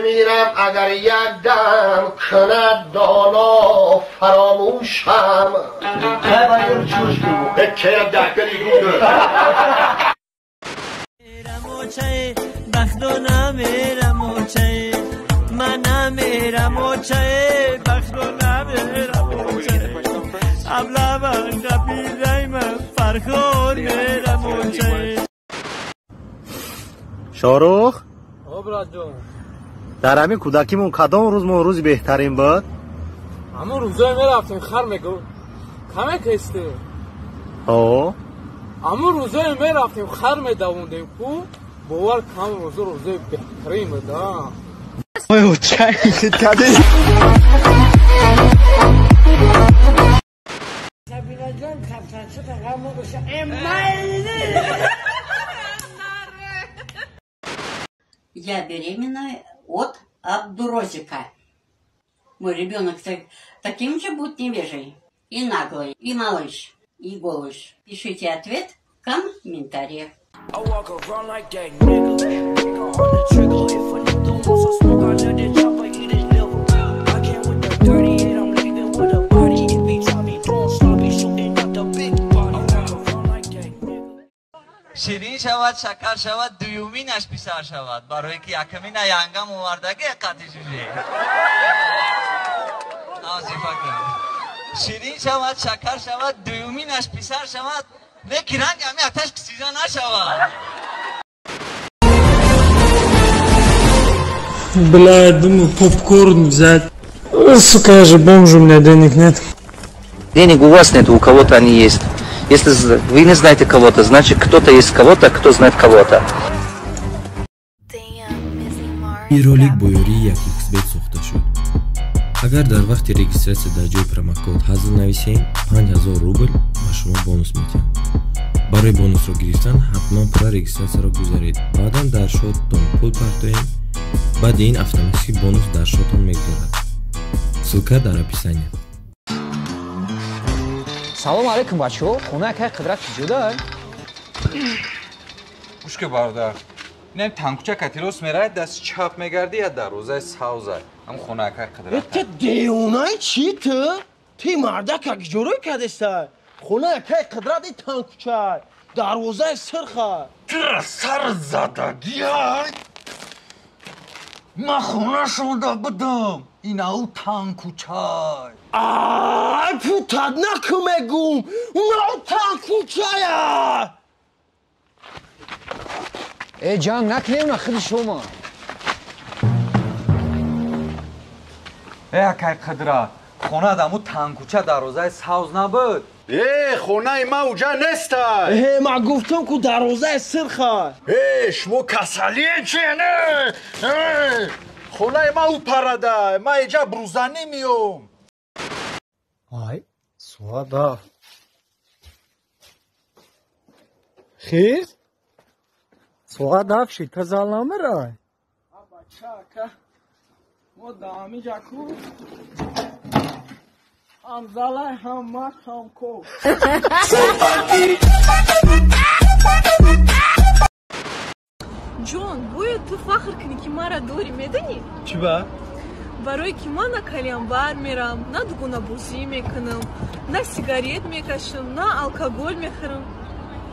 میرم اگر یک دم کند دانا فراموشم که دکلی گوده بخت و نمیرم و چه من نمیرم و چه بخت و نمیرم و چه ابلا من قبیله من فرخور میرم و چه شاروخ برات جون در همین کودکیمون کدام روز ما روزی بهترین بود؟ همون روزای میرفتیم خر میگو کمه کسته همون روزای میرفتیم خر میدووندیم کو باور کم روزای بهترین بود اوه چای کده Sabina John kaptansı da kalmamışsa emmaili. Я беременна от Абдурозика. Мой ребенок таким же будет невежей, и наглый, и малыш, и голыш. Пишите ответ в комментариях. شیرین شود شکر شود دویومینش پسر شود برای که یکمین ینگم اووردگی قطعی جوجه نازیفه کن شیرین شود شکر شود دویومینش پسر شود لیکی رنگ همی اتش کسیزا نشود Бля, думаю, попкорн взять. Сука, я же бомж, у меня денег нет. Денег у вас нет, у кого-то они есть. Если вы не знаете кого-то, значит кто-то есть кого-то, кто знает кого-то. این ролик бо ёрии як xbet сохта шуд. Агар дар вақти регистратсия дар ҷои промокод ҳазл нависем 5000 рубл ба шумо бонус метиҳам. барои бонусро гирифтан ҳатман пурра регистратсияро гузаред. баъдан дар шотатон пул партоед. баъди ин автоматики бонус дар шотон мегузарад. ссилка дар описание. салом алейкум бачаҳо. хонаи акаи қидрат ҷуда гӯшка бародар инам танкуча катирос мераед дасти чап мегардӣ я дарвозаи савзай ҳам хонаи акаи қидрат تو دیونای چی تو؟ تی مردک اگه جوروی کدسته خونه اکای قدرت تانکوچه دروازه سرخه تر سر زدگی های من خونه شده بدم این او تانکوچه آی پوتد نکمگم اون او تانکوچه ای جان نکنیم خود شما ای акай қидрат хона даму танкуча дарвозаи савз набуд خونه ما اوجا نسته ما گفتم که دروازه سرخه شما کسالی چیه نه خونه ما او پرده ما اینجا بروزنی میوم آی سوادا خیر سوادا فشی تزالنامه رای بچه ما دامی جاکو هم زاله هم مرد هم کو جون باید تو فخر کنی که ما را دوری میدونی؟ چی با؟ برای که ما نه کلیم بار میرم نه دوگونه بوزی میکنم نه سیگاریت میکشم نه الکل میخورم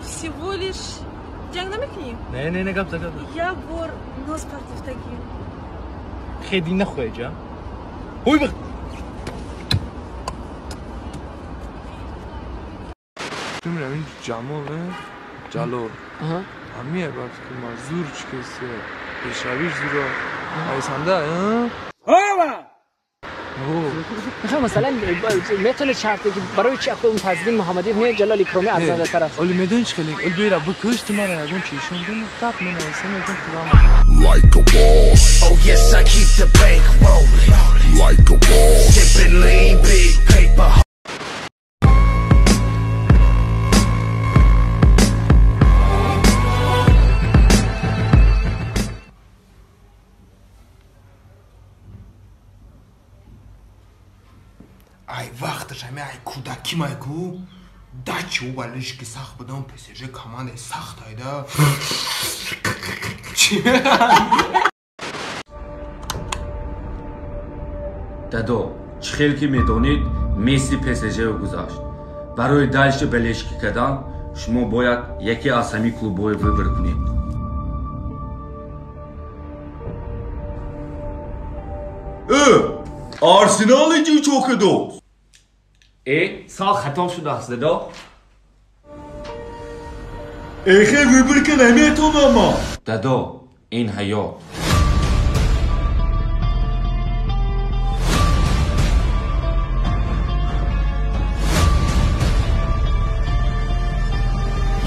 всего лишь جنگ نمیکنیم؟ نه گپ زد یا بار ناز پرتفتگیم خیلی نخواه جا بوی بخ میرم این جماله جلال همیه باید که ما زور چکسته پیشویش زورا ایسانده میخوام مثلا میتونه شرطی که برای چی اون تزدین محمدی نه جلال اکرامی از نظر طرف اولی میدونی چی خیلی اول دوی را بکش تو من را چیشون دون تاپ من ایسان میدون ترام Like a boss. Oh yes, I keep the bank rolling. Like a boss. Sipping lean, big paper. ای وقتش همه ای کودکی مایکو دچ او بالش که سخت بدم پسیجه کمان سخت هایده چی؟ دادو چخیل که میدونید میسی PSG رو گذاشت. برای دالش بلیشکی کردن شما باید یکی از همین کلوب‌های ویبر کنید. آرسنال جو چوک دوست. سال ختم شده است دادا. خیلی ویبر که نمیتونم ما. دادو این حیات.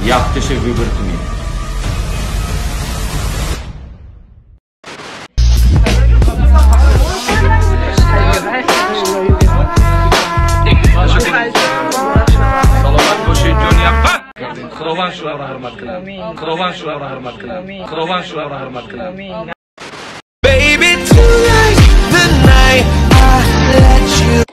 یکتش ویبر کنید. سلامت باشید دنیا. خداوند شما را حرمت کنه. خداوند شما را حرمت کنه. خداوند شما را حرمت کنه. Baby, tonight, the night I let you.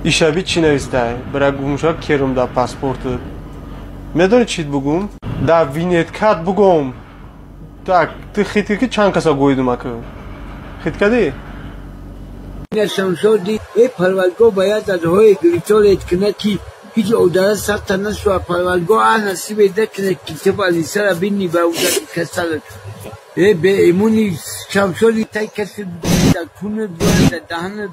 ایشبی چی نویسته؟ برای گمشا کرم در پاسپورت. میدونی چیت بگم؟ در وینیت کات بگم. Так, ти хитрки чанкаса гойдума ку. Хиткади? شمشادی ای پرولگاه باید از های گریتال اتکنه که هیچ اوداره سخت نشو پرولگاه نصیب دکنه که تب علیسه را بینی به اوداره کسل ای به ایمونی شمشادی تای کسی در کونه دواره در دهنه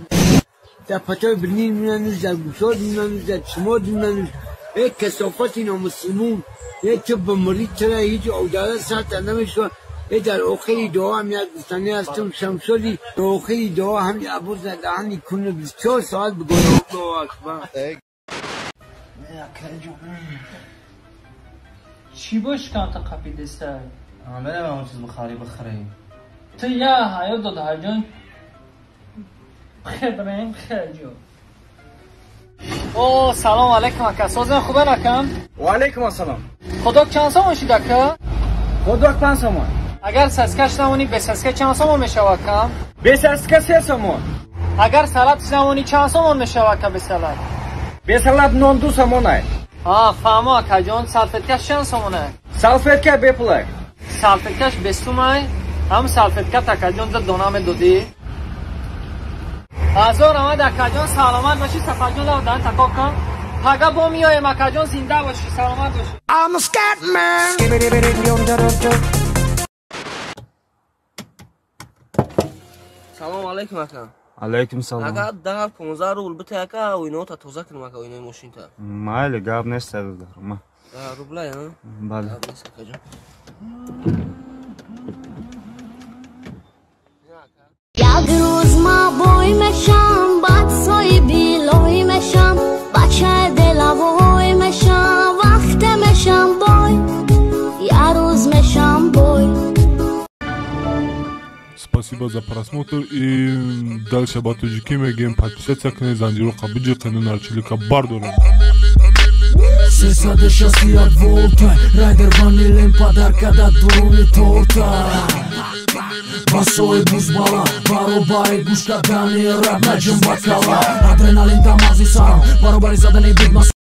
در پتای برنین مینانوز در گوشاد مینانوز در چماد مینانوز ای کسافتی نامسلمون ای تو بمرید تره هیچ اوداره سخت نمیشو در آخری دعا هم یک گفتنی هستم شمشالی در آخری دعا هم عبور زدهانی کنه 24 ساعت بگونه الله اکبر چی باش که انت قپیده سر؟ برم اون چیز بخاری بخریم تو یا حیات داد هر جان بخیر بریم خیر جو او سلام علیکم اکا سازم خوبه نکم؟ و علیکم السلام خدا چند سامان شده که؟ خدا 5 سامان اگر سسکش نمونی به سسکه چند سامان میشود کم؟ به سسکه 3 سامان اگر سلط نمونی چند سامان میشود که به سلط؟ به سلط 92 سامانه فهمو اکا جان سلفتکش چند سامانه؟ سلفتکه به پلک سلفتکش بستومه هم سلفتکه اکا جان در دونام دودی ازار آمد اکا جان سلامت باشی سفر جان لو دان تکا کن پاگا با میایم اکا جان زنده باشی سلامت باشی I'm a scat man. سلام علیکم اکا علیکم سلام اکا دقیق 15 روبل بته اکا وینو تا توزه کنم اکا وینو ماشین تا مایل گاب نیست دارم ما روبلا ها بله یک روز ما بوی میشم بچه‌ی بیلوی میشم بچه دلوی میشم وقت میشم بوی یک روز میشم بوی Спасибо за просмотр и дальше батуджики мегем подписаться к Незандиру Кабиджи канал Чилика Бардора. 360 volta Rider vanilin подарка да дуруни торта Басои бузбала баробари гушка дани раб наҷм бакала Адреналин дамази сарам баробари задани буд